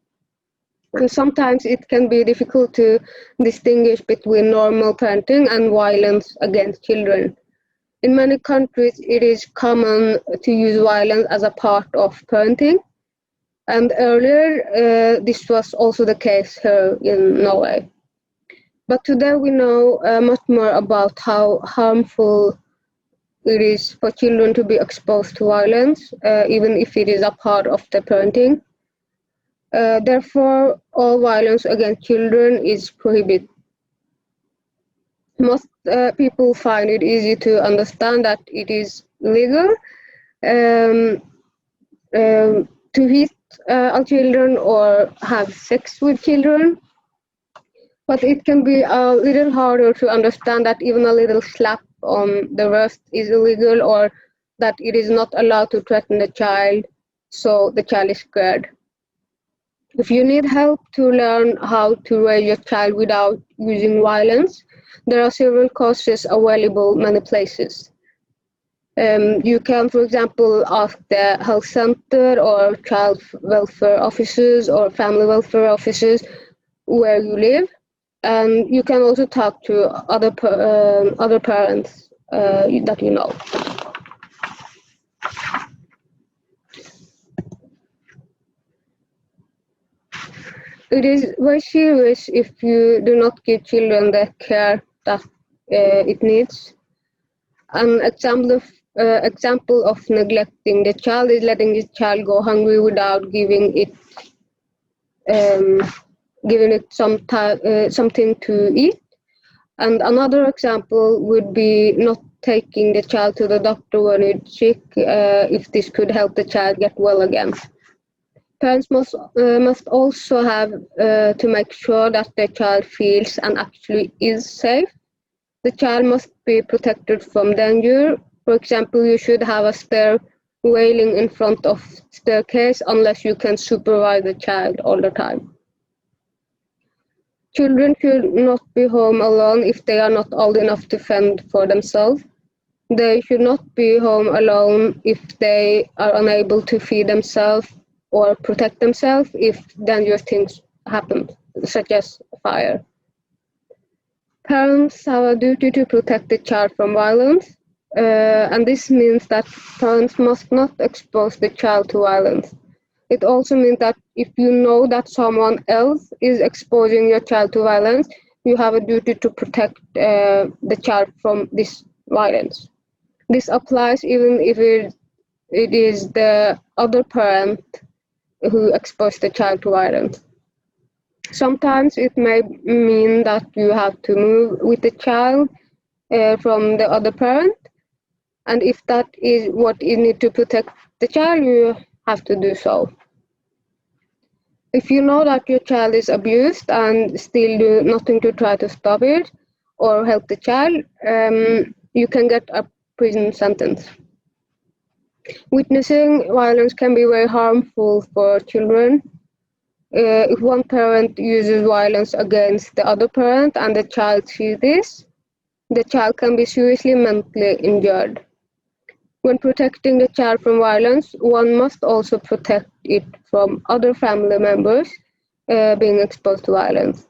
And sometimes it can be difficult to distinguish between normal parenting and violence against children. In many countries, it is common to use violence as a part of parenting. And earlier, this was also the case here in Norway. But today we know much more about how harmful it is for children to be exposed to violence, even if it is a part of the parenting. Therefore, all violence against children is prohibited. Most people find it easy to understand that it is legal to hit children or have sex with children, but it can be a little harder to understand that even a little slap on the wrist is illegal, or that it is not allowed to threaten the child, so the child is scared. If you need help to learn how to raise your child without using violence, there are several courses available many places. You can, for example, ask the health center or child welfare officers or family welfare officers where you live, and you can also talk to other parents that you know. It is very serious if you do not give children the care that it needs. An example of neglecting the child is letting the child go hungry without giving it something to eat. And another example would be not taking the child to the doctor when it's sick, if this could help the child get well again. Parents must also have to make sure that the child feels and actually is safe. The child must be protected from danger. For example, you should have a stair railing in front of staircase unless you can supervise the child all the time. Children should not be home alone if they are not old enough to fend for themselves. They should not be home alone if they are unable to feed themselves or protect themselves if dangerous things happen, such as fire. Parents have a duty to protect the child from violence, and this means that parents must not expose the child to violence. It also means that if you know that someone else is exposing your child to violence, you have a duty to protect the child from this violence. This applies even if it is the other parent who exposed the child to violence. Sometimes it may mean that you have to move with the child from the other parent, and if that is what you need to protect the child, you have to do so. If you know that your child is abused and still do nothing to try to stop it or help the child, you can get a prison sentence. Witnessing violence can be very harmful for children. If one parent uses violence against the other parent and the child sees this, the child can be seriously mentally injured. When protecting the child from violence, one must also protect it from other family members being exposed to violence.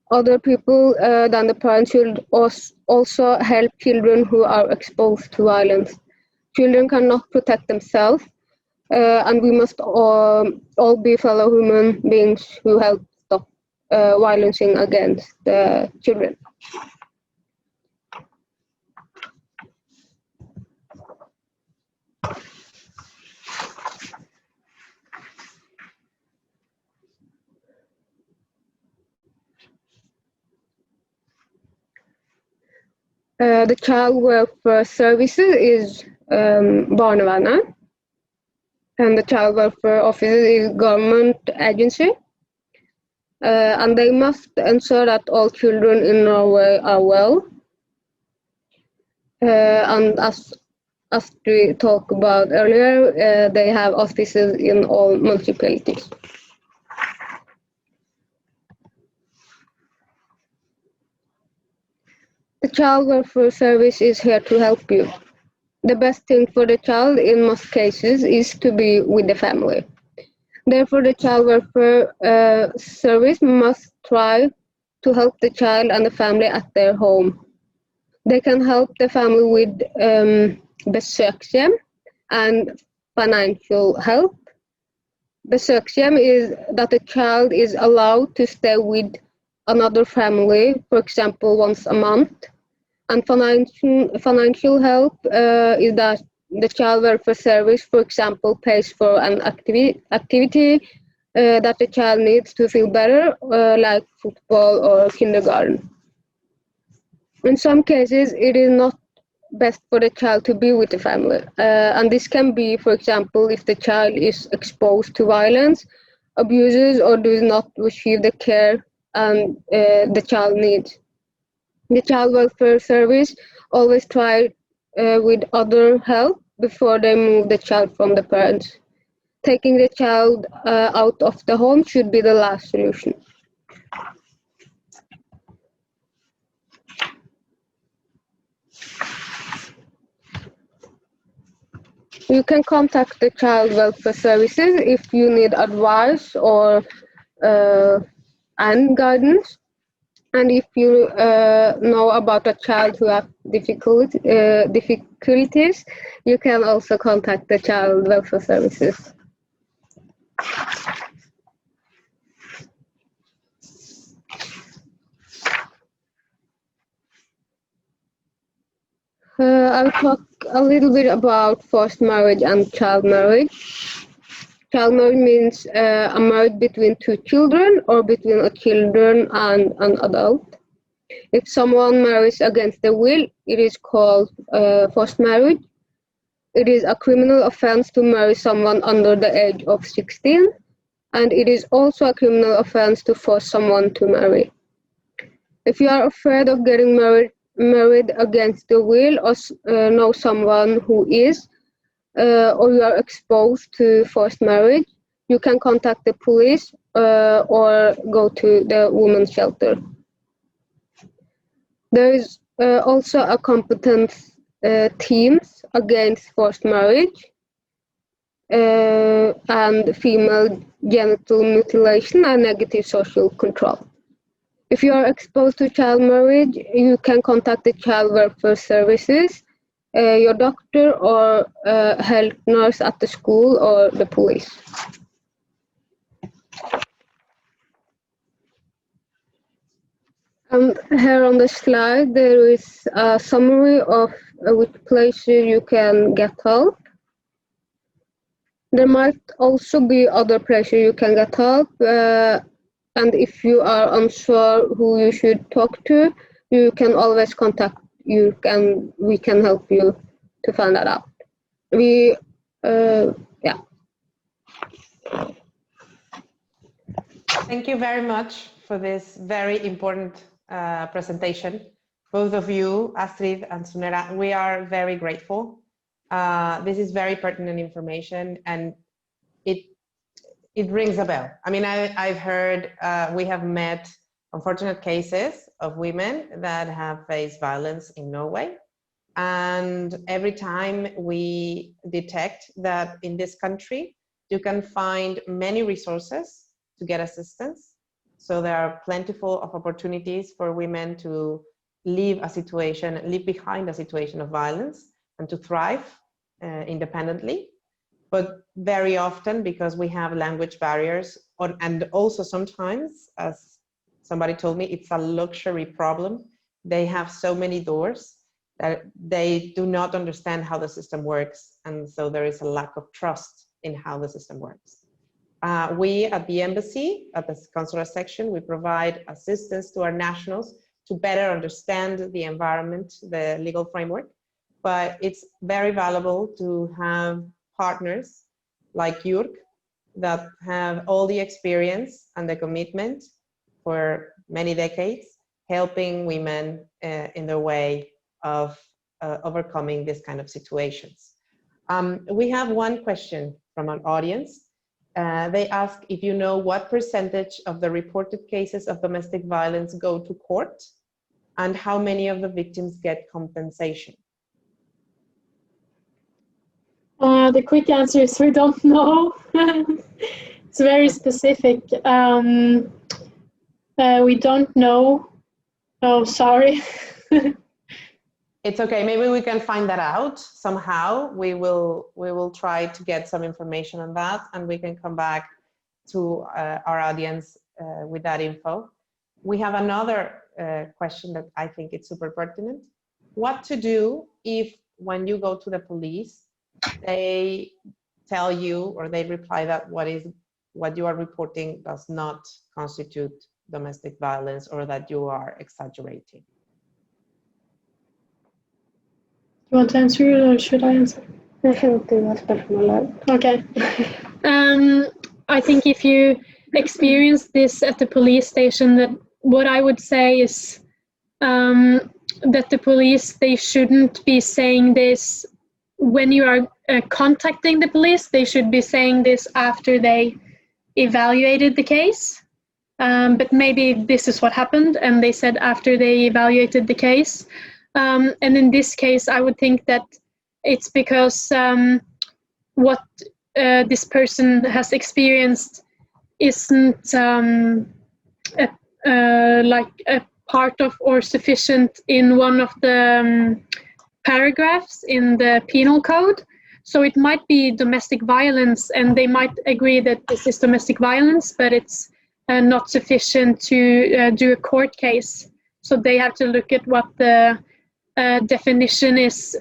Other people than the parents should also help children who are exposed to violence. Children cannot protect themselves, and we must all be fellow human beings who help stop violencing against the children. The child welfare services is barnevernet, and the child welfare offices is government agency, and they must ensure that all children in Norway are well. And as we talked about earlier, they have offices in all municipalities. The child welfare service is here to help you. The best thing for the child in most cases is to be with the family. Therefore, the child welfare service must try to help the child and the family at their home. They can help the family with besøkshjem and financial help. Besøkshjem is that the child is allowed to stay with another family, for example, once a month. And financial help is that the child welfare service, for example, pays for an activity that the child needs to feel better, like football or kindergarten. In some cases, it is not best for the child to be with the family. And this can be, for example, if the child is exposed to violence, abuses, or does not receive the care the child needs. The child welfare service always try with other help before they move the child from the parents. Taking the child out of the home should be the last solution. You can contact the child welfare services if you need advice or and guidance. And if you know about a child who has difficulties, you can also contact the child welfare services. I'll talk a little bit about forced marriage and child marriage. Child marriage means a marriage between two children or between a children and an adult. If someone marries against their will, it is called forced marriage. It is a criminal offense to marry someone under the age of 16, and it is also a criminal offense to force someone to marry. If you are afraid of getting married against your will or know someone who is, or you are exposed to forced marriage, you can contact the police or go to the women's shelter. There is also a competence teams against forced marriage and female genital mutilation and negative social control. If you are exposed to child marriage, you can contact the Child Welfare Services, your doctor or health nurse at the school or the police. And here on the slide, there is a summary of which places you can get help. There might also be other places you can get help. And if you are unsure who you should talk to, you can always contact JURK and we can help you to find that out. Thank you very much for this very important presentation. Both of you, Astrid and Sunera, we are very grateful. This is very pertinent information and it rings a bell. I mean, I've heard, we have met unfortunate cases of women that have faced violence in Norway. And every time we detect that in this country, you can find many resources to get assistance. So there are plentiful of opportunities for women to leave behind a situation of violence and to thrive independently. But very often, because we have language barriers, and also sometimes, as somebody told me, it's a luxury problem. They have so many doors that they do not understand how the system works. And so there is a lack of trust in how the system works. We at the embassy, at the consular section, we provide assistance to our nationals to better understand the environment, the legal framework. But it's very valuable to have partners like JURK that have all the experience and the commitment for many decades, helping women in their way of overcoming this kind of situations. We have one question from an audience. They ask if you know what percentage of the reported cases of domestic violence go to court and how many of the victims get compensation. The quick answer is we don't know. It's very specific. We don't know. Oh, sorry. It's okay. Maybe we can find that out somehow. We will try to get some information on that, and we can come back to our audience with that info. We have another question that I think is super pertinent. What to do if, when you go to the police, they tell you or they reply that what you are reporting does not constitute domestic violence or that you are exaggerating? You want to answer it or should I answer? Okay. I think if you experience this at the police station, that what I would say is that the police, they shouldn't be saying this when you are contacting the police. They should be saying this after they evaluated the case. But maybe this is what happened, and they said after they evaluated the case. And in this case, I would think that it's because what this person has experienced isn't like a part of or sufficient in one of the paragraphs in the penal code. So it might be domestic violence, and they might agree that this is domestic violence, but it's not sufficient to do a court case. So they have to look at what the definition is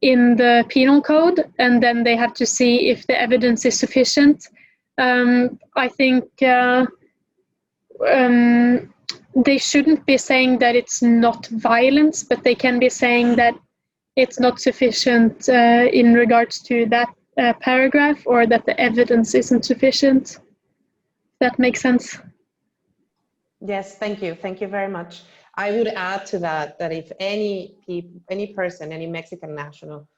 in the penal code, and then they have to see if the evidence is sufficient. I think they shouldn't be saying that it's not violence, but they can be saying that it's not sufficient in regards to that paragraph, or that the evidence isn't sufficient. That makes sense. Yes, thank you. Thank you very much. I would add to that that if any person, any Mexican national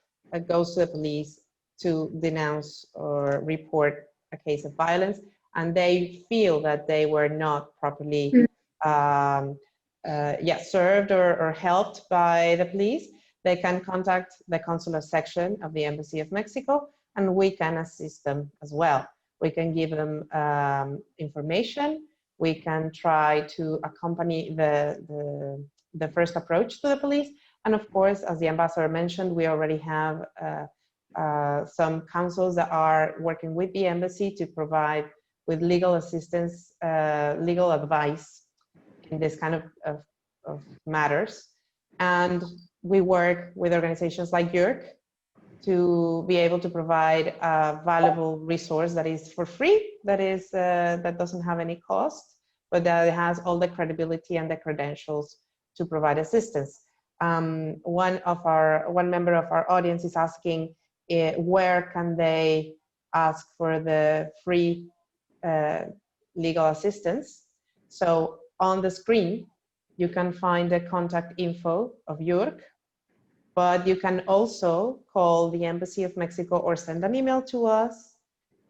goes to the police to denounce or report a case of violence, and they feel that they were not properly served or helped by the police, they can contact the consular section of the Embassy of Mexico, and we can assist them as well. We can give them information. We can try to accompany the first approach to the police. And of course, as the ambassador mentioned, we already have some councils that are working with the embassy to provide with legal assistance, legal advice in this kind of matters. And we work with organizations like JURK to be able to provide a valuable resource that is for free, that doesn't have any cost, but that has all the credibility and the credentials to provide assistance. One member of our audience is asking where can they ask for the free legal assistance. So on the screen, you can find the contact info of JURK, but you can also call the Embassy of Mexico or send an email to us,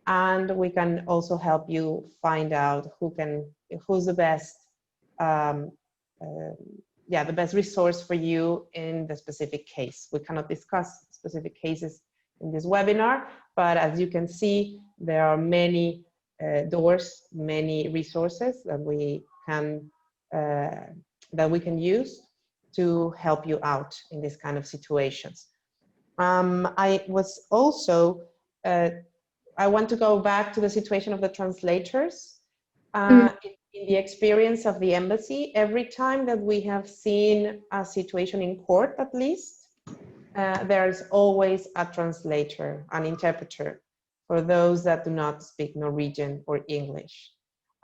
and we can also help you find out who's the best, the best resource for you in the specific case. We cannot discuss specific cases in this webinar, but as you can see, there are many doors, many resources that we can use to help you out in this kind of situations. I was also, I want to go back to the situation of the translators. In the experience of the embassy, every time that we have seen a situation in court, at least, there's always a translator, an interpreter, for those that do not speak Norwegian or English.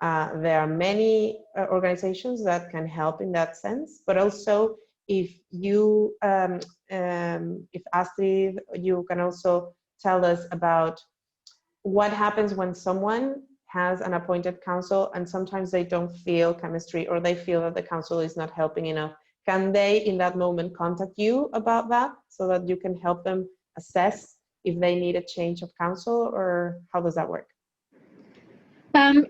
There are many organizations that can help in that sense, but also if you, if Astrid, you can also tell us about what happens when someone has an appointed counsel and sometimes they don't feel chemistry or they feel that the counsel is not helping enough. Can they, in that moment, contact you about that so that you can help them assess if they need a change of counsel, or how does that work?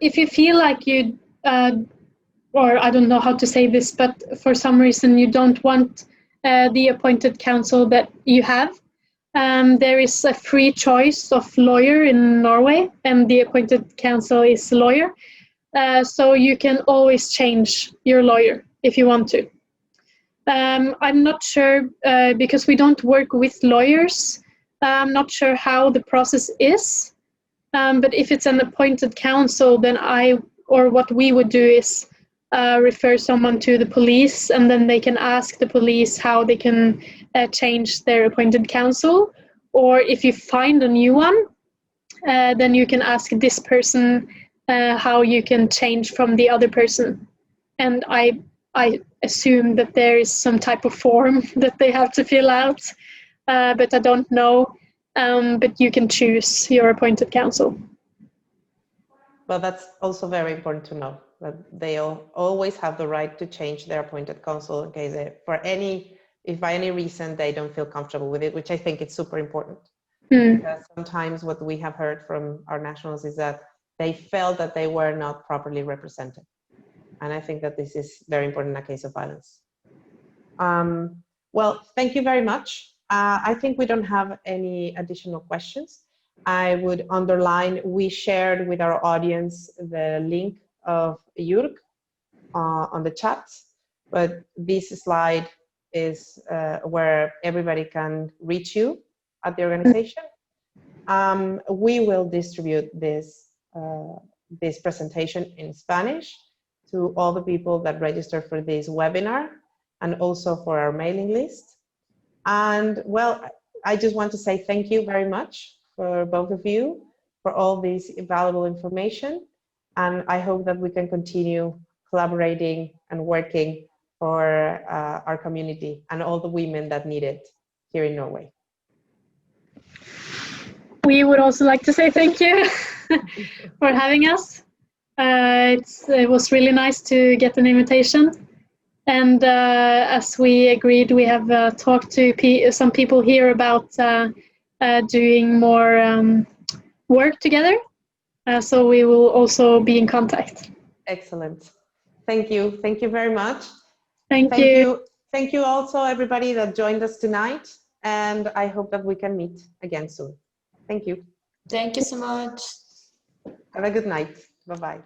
If you feel like you, or I don't know how to say this, but for some reason you don't want the appointed counsel that you have, there is a free choice of lawyer in Norway, and the appointed counsel is a lawyer. So you can always change your lawyer if you want to. I'm not sure, because we don't work with lawyers, I'm not sure how the process is. But if it's an appointed counsel, then what we would do is refer someone to the police, and then they can ask the police how they can change their appointed counsel. Or if you find a new one, then you can ask this person how you can change from the other person. And I assume that there is some type of form that they have to fill out, but I don't know. But you can choose your appointed counsel. Well, that's also very important to know, that they always have the right to change their appointed counsel in case if by any reason they don't feel comfortable with it, which I think is super important. Because sometimes what we have heard from our nationals is that they felt that they were not properly represented. And I think that this is very important in a case of violence. Well, thank you very much. I think we don't have any additional questions. I would underline, we shared with our audience the link of JURK on the chat, but this slide is where everybody can reach you at the organization. We will distribute this presentation in Spanish to all the people that register for this webinar and also for our mailing list. And well, I just want to say thank you very much for both of you for all this valuable information. And I hope that we can continue collaborating and working for our community and all the women that need it here in Norway. We would also like to say thank you for having us. It was really nice to get an invitation. And as we agreed, we have talked to some people here about doing more work together. So we will also be in contact. Excellent. Thank you. Thank you very much. Thank you. Thank you also everybody that joined us tonight, and I hope that we can meet again soon. Thank you. Thank you so much. Have a good night. Bye-bye.